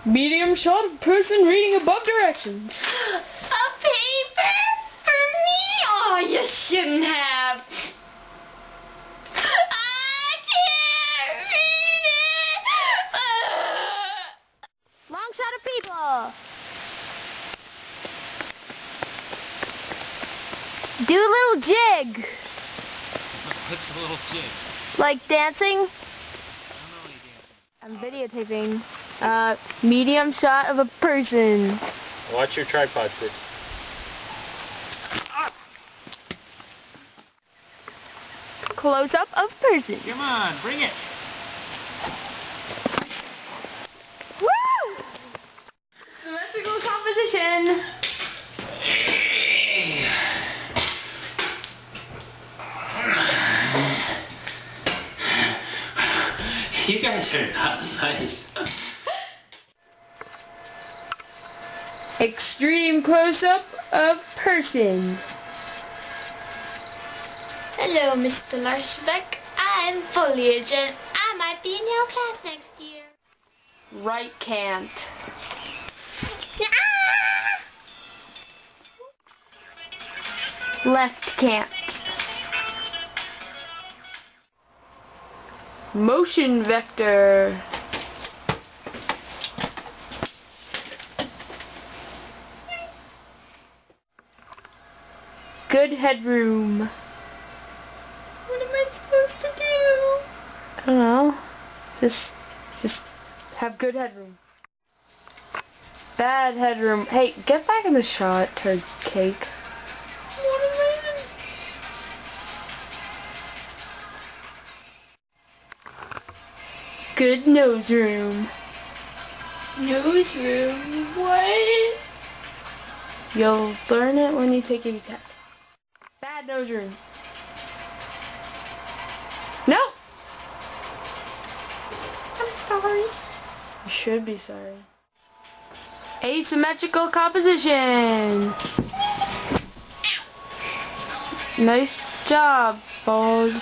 Medium shot of person reading above directions. A paper for me? Oh, you shouldn't have. I can't read it. Long shot of people. Do a little jig. What's a little jig? Like dancing. I don't know any dancing. I'm videotaping. Medium shot of a person. Watch your tripod, Sid. Close up of person. Come on, bring it. Woo! Symmetrical composition. You guys are not nice. Extreme close-up of person. Hello, Mr. Larshbeck. I'm foliage and I might be in your class next year. Right can't. Left can't. Motion vector. Good headroom. What am I supposed to do? I don't know. Just have good headroom. Bad headroom. Hey, get back in the shot, turd cake. What am I supposed Good nose room. Nose room? What? You'll learn it when you take a test. Bad nose room. No! I'm sorry. You should be sorry. Asymmetrical composition. Nice job, Bulge.